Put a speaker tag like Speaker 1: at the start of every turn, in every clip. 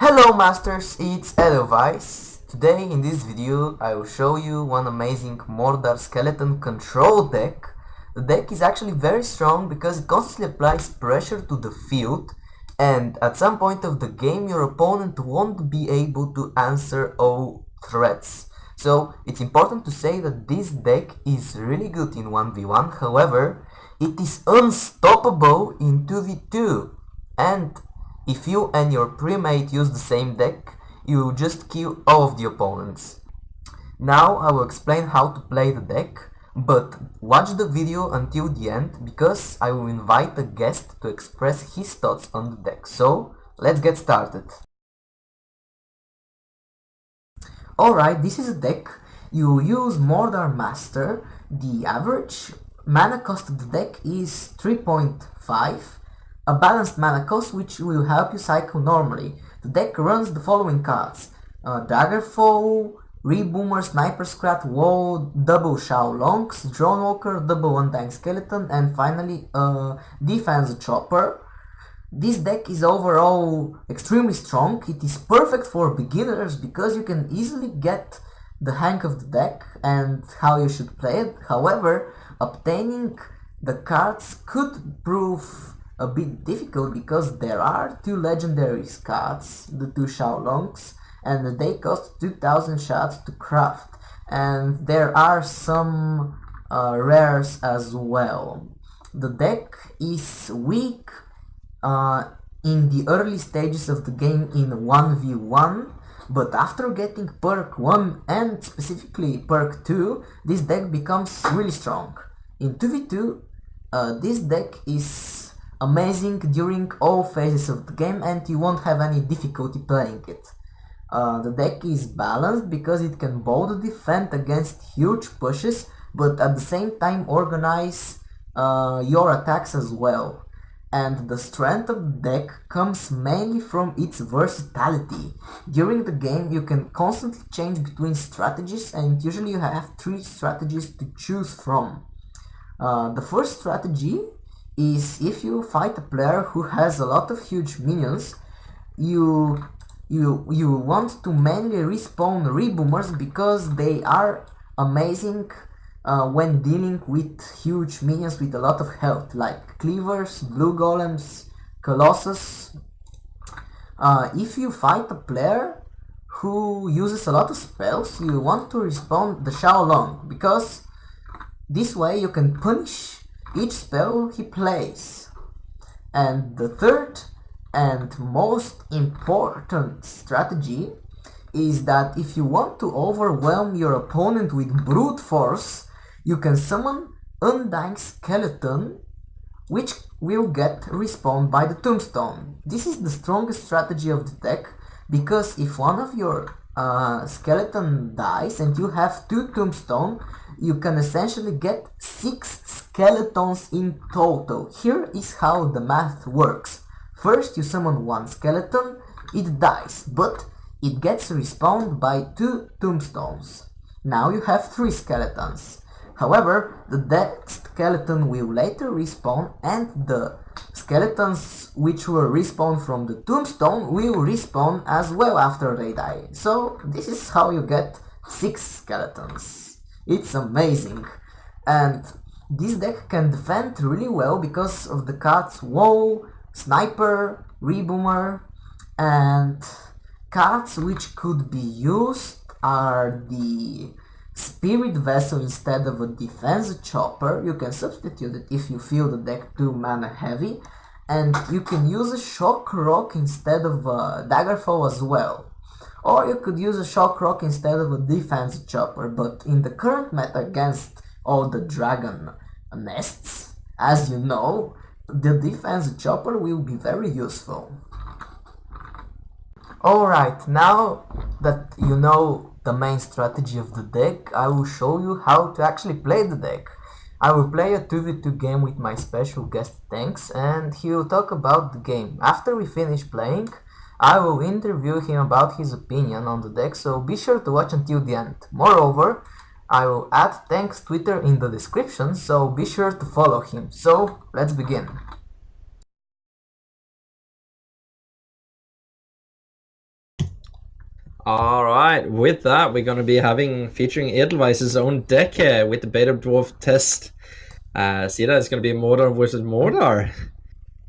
Speaker 1: Hello masters, it's Edelweiss. Today in this video I will show you one amazing Mordar skeleton control deck. The deck is actually very strong because it constantly applies pressure to the field, and at some point of the game your opponent won't be able to answer all threats. So it's important to say that this deck is really good in 1v1, however it is unstoppable in 2v2, and if you and your premate use the same deck, you will just kill all of the opponents. Now I will explain how to play the deck, but watch the video until the end because I will invite a guest to express his thoughts on the deck. So let's get started. Alright, this is a deck. You use Mordar Master. The average mana cost of the deck is 3.5. A balanced mana cost which will help you cycle normally. The deck runs the following cards: Daggerfall, Reboomer, Sniper Scrat, Wall, double Shaolongs, Dronewalker, double one-time Skeleton, and finally Defense Chopper. This deck is overall extremely strong. It is perfect for beginners because you can easily get the hang of the deck and how you should play it. However, obtaining the cards could prove a bit difficult because there are two legendary cards, the two Shaolongs, and they cost 2000 shots to craft, and there are some rares as well. The deck is weak in the early stages of the game in 1v1, but after getting perk 1 and specifically perk 2, this deck becomes really strong. In 2v2, this deck is amazing during all phases of the game and you won't have any difficulty playing it. The deck is balanced because it can both defend against huge pushes but at the same time organize your attacks as well. And the strength of the deck comes mainly from its versatility. During the game you can constantly change between strategies, and usually you have 3 strategies to choose from. The first strategy is if you fight a player who has a lot of huge minions, you want to mainly respawn Reboomers because they are amazing when dealing with huge minions with a lot of health, like Cleavers, Blue Golems, Colossus. If you fight a player who uses a lot of spells, you want to respawn the Shaolong because this way you can punish each spell he plays. And the third and most important strategy is that if you want to overwhelm your opponent with brute force, you can summon Undying Skeleton, which will get respawned by the Tombstone. This is the strongest strategy of the deck because if one of your skeleton dies and you have 2 Tombstone, you can essentially get 6 skeletons in total. Here is how the math works. First you summon 1 skeleton, it dies, but it gets respawned by 2 tombstones. Now you have 3 skeletons. However, the dead skeleton will later respawn and the skeletons which were respawned from the tombstone will respawn as well after they die. So this is how you get 6 skeletons. It's amazing. And this deck can defend really well because of the cards Wall, Sniper, Reboomer, and cards which could be used are the Spirit Vessel instead of a Defense Chopper. You can substitute it if you feel the deck too mana heavy, and you can use a Shock Rock instead of a Daggerfall as well. Or you could use a Shock Rock instead of a Defense Chopper, but in the current meta against all the dragon nests, as you know, the Defense Chopper will be very useful. Alright, now that you know the main strategy of the deck, I will show you how to actually play the deck. I will play a 2v2 game with my special guest Tengs, and he will talk about the game. After we finish playing, I will interview him about his opinion on the deck, so be sure to watch until the end. Moreover, I will add Tengs' Twitter in the description, so be sure to follow him. So, let's begin.
Speaker 2: Alright, with that, we're going to be featuring Edelweiss's own deck here with the Beta Dwarf test. See that? It's going to be Mordar versus Mordar.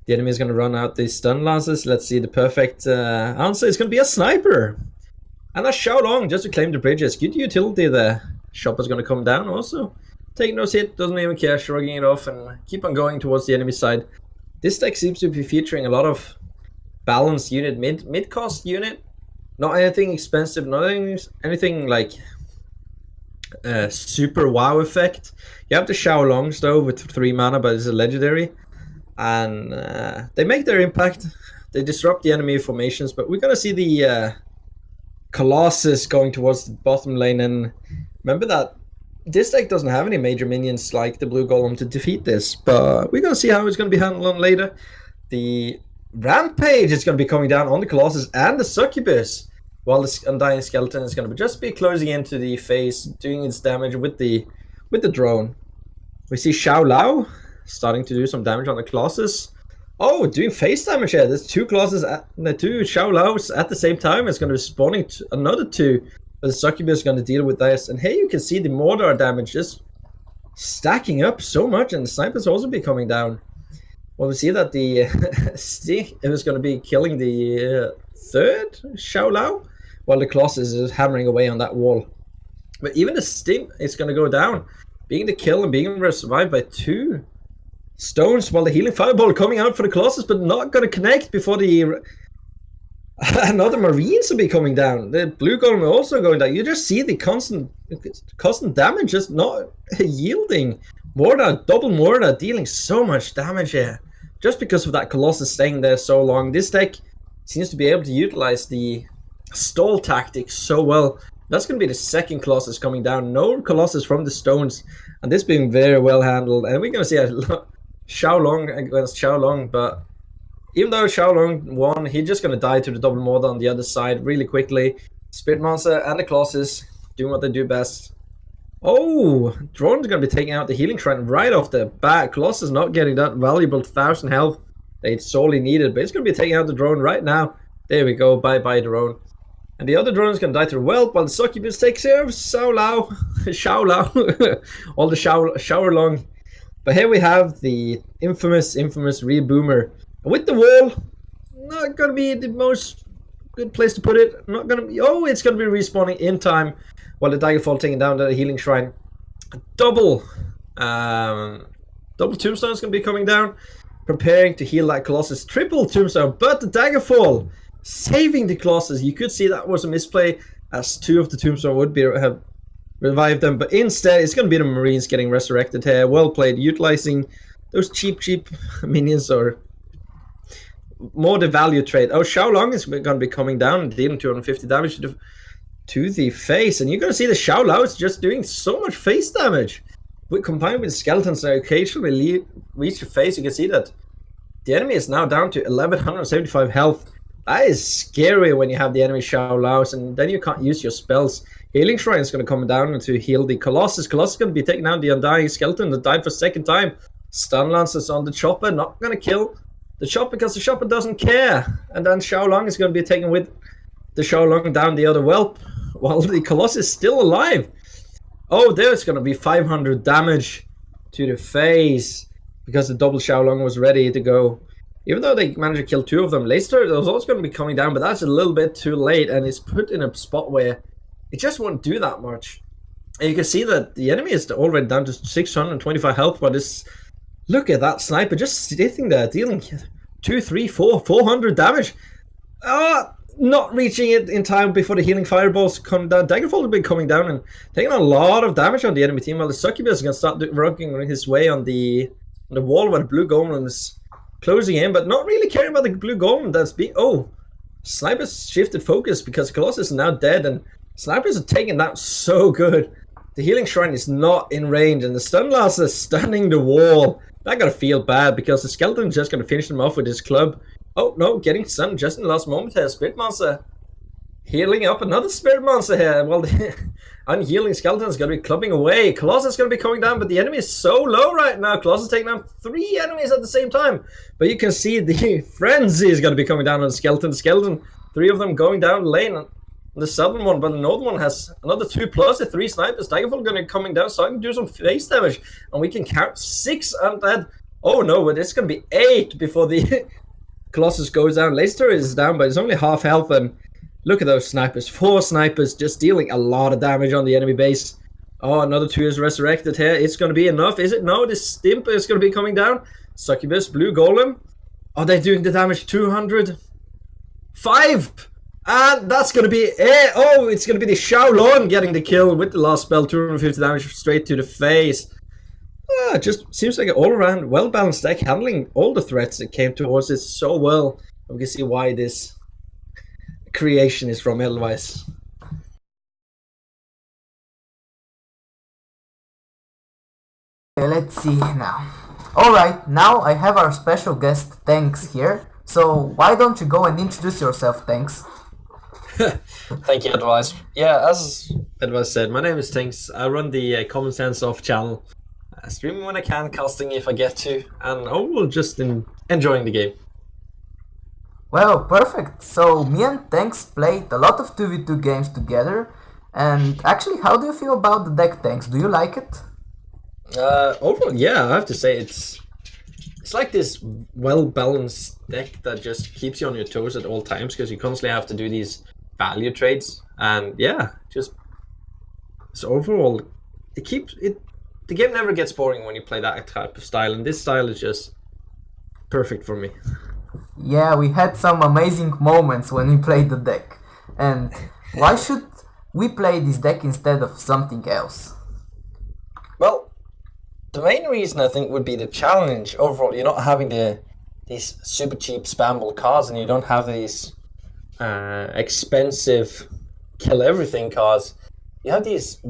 Speaker 2: The enemy is going to run out the stun lances. Let's see the perfect answer. It's going to be a sniper. And a Xiaolong just to claim the bridges. Good utility there. Shopper's going to come down also. Taking those hits, doesn't even care, shrugging it off and keep on going towards the enemy side. This deck seems to be featuring a lot of balanced unit, mid-cost unit. Not anything expensive, not anything like super wow effect. You have the Xiaolongs though with 3 mana, but it's a legendary. And they make their impact. They disrupt the enemy formations, but we're gonna see the Colossus going towards the bottom lane. And remember that this deck doesn't have any major minions like the Blue Golem to defeat this, but we're gonna see how it's gonna be handled later. The Rampage is gonna be coming down on the Colossus and the Succubus, while the Undying Skeleton is going to just be closing into the face, doing its damage with the drone. We see Xiao Lao starting to do some damage on the Colossus. Oh, doing face damage here. There's 2 Colossus, the 2 Xiao Laos at the same time. It's going to be spawning another 2. But the Succubus is going to deal with this. And here you can see the Mordar damage just stacking up so much, and the Snipers also be coming down. Well, we see that the Stick is going to be killing the 3rd Xiao Lao, while the Colossus is hammering away on that wall. But even the Sting is going to go down, being the kill and being survived by 2 stones, while the Healing Fireball coming out for the Colossus, but not going to connect before the another Marines will be coming down. The Blue Golem are also going down. You just see the constant damage just not yielding. Mordar, double Mordar, dealing so much damage here, just because of that Colossus staying there so long. This deck seems to be able to utilize the stall tactics so well. That's going to be the 2nd Colossus coming down. No Colossus from the stones, and this being very well handled. And we're going to see a Xiaolong against Xiaolong, but even though Xiaolong won, he's just going to die to the double Mordor on the other side really quickly. Spirit Monster and the Colossus doing what they do best. Oh, Drone's going to be taking out the Healing Shrine right off the bat. Colossus not getting that valuable 1,000 health they sorely needed, but it's going to be taking out the drone right now. There we go, bye-bye drone. And the other drone is going to die to the whelp, while the Succubus takes care of Xiao Lao. All the shower long. But here we have the infamous Reboomer. With the wall, not going to be the most good place to put it. Not going to be, oh, it's going to be respawning in time, while the Daggerfall taking down the Healing Shrine. Double Tombstone is going to be coming down, preparing to heal that Colossus. Triple Tombstone, but the Daggerfall saving the Colossus. You could see that was a misplay, as 2 of the Tombstone would have revived them, but instead it's going to be the Marines getting resurrected here. Well played, utilizing those cheap minions, or more the value trade. Oh, Xiaolong is going to be coming down and dealing 250 damage to the face, and you're going to see the Xiao Lao is just doing so much face damage. Combined with the skeletons that occasionally reach the face, you can see that the enemy is now down to 1175 health. That is scary when you have the enemy Xiao Laos, and then you can't use your spells. Healing Shrine is going to come down to heal the Colossus. Colossus is going to be taking out the Undying Skeleton that died for 2nd time. Stun Lances on the Chopper, not going to kill the Chopper because the Chopper doesn't care. And then Xiaolong is going to be taken with the Xiaolong down the other whelp, while the Colossus is still alive. Oh, there's going to be 500 damage to the face because the double Xiaolong was ready to go. Even though they managed to kill 2 of them, Leicester was also going to be coming down, but that's a little bit too late, and it's put in a spot where it just won't do that much. And you can see that the enemy is already down to 625 health, but this, look at that sniper just sitting there dealing 2, 3, 4, 400 damage. Not reaching it in time before the Healing Fireballs come down. Daggerfall will be coming down and taking a lot of damage on the enemy team, while the Succubus is going to start working his way on the wall where the Blue Golem is closing in, but not really caring about the Blue Golem that's being... Oh, Snipers shifted focus because Colossus is now dead, and Snipers are taking that so good. The Healing Shrine is not in range, and the Stun Lance is stunning the wall. I gotta feel bad because the Skeleton is just gonna finish them off with his club. Oh no, getting stunned just in the last moment here. Spirit Monster healing up another Spirit Monster here. Well, the unhealing Skeleton is going to be clubbing away. Colossus is going to be coming down, but the enemy is so low right now. Colossus is taking down 3 enemies at the same time. But you can see the frenzy is going to be coming down on the Skeleton. 3 of them going down the lane. the southern one, but the northern one has another 2 plus a 3 snipers. Daggerfall gonna coming down, so I can do some face damage, and we can count 6 undead. Oh no, but it's gonna be 8 before the Colossus goes down. Leicester is down, but it's only half health, and look at those snipers. 4 snipers just dealing a lot of damage on the enemy base. Oh, another 2 is resurrected here. It's gonna be enough, is it? No, this Stimp is gonna be coming down. Succubus, Blue Golem. Are they doing the damage? 200? 5! And that's gonna be it. Oh, it's gonna be the Shaolong getting the kill with the last spell. 250 damage straight to the face. Just seems like an all-around well-balanced deck, handling all the threats that came towards it so well. We can see why this creation is from Edelweiss.
Speaker 1: Okay, let's see now. Alright, now I have our special guest Tengs here. So why don't you go and introduce yourself, Tengs?
Speaker 2: Thank you, Edelweiss. Yeah, as Edelweiss said, my name is Tengs. I run the Common Sense Off channel. Streaming when I can, casting if I get to, and overall just enjoying the game.
Speaker 1: Well, perfect. So me and Tengs played a lot of 2v2 games together. And actually, how do you feel about the deck, Tengs? Do you like it?
Speaker 2: Overall, yeah, I have to say it's like this well-balanced deck that just keeps you on your toes at all times, because you constantly have to do these value trades, and yeah, just so overall it keeps it. The game never gets boring when you play that type of style, and this style is just perfect for me.
Speaker 1: Yeah, we had some amazing moments when we played the deck. And why should we play this deck instead of something else?
Speaker 2: Well, the main reason I think would be the challenge overall. You're not having these super cheap spammable cards, and you don't have these expensive kill everything cards. You have these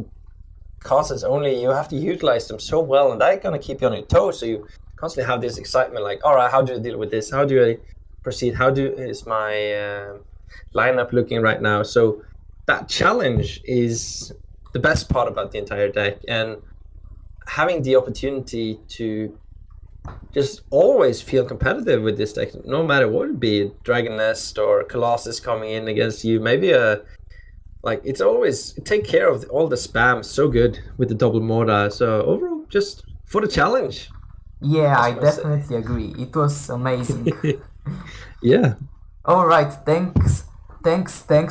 Speaker 2: cards that's only you have to utilize them so well, and that's gonna keep you on your toes. So you constantly have this excitement, like, all right, how do I deal with this? How do I proceed? Is my lineup looking right now? So that challenge is the best part about the entire deck, and having the opportunity to just always feel competitive with this deck, no matter what it be, Dragon Nest or Colossus coming in against you, maybe it's always take care of all the spam so good with the double Mordar. So overall, just for the challenge.
Speaker 1: Yeah, I definitely agree. It was amazing.
Speaker 2: Yeah.
Speaker 1: Alright, thanks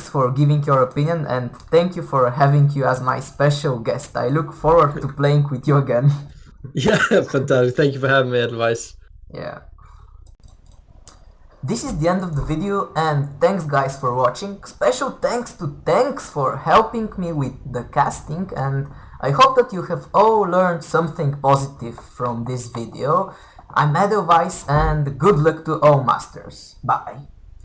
Speaker 1: for giving your opinion, and thank you for having you as my special guest. I look forward to playing with you again.
Speaker 2: Yeah, fantastic. Thank you for having me, Edelweiss.
Speaker 1: Yeah. This is the end of the video, and thanks guys for watching. Special thanks to Tengs for helping me with the casting, and I hope that you have all learned something positive from this video. I'm Edelweiss, and good luck to all masters. Bye.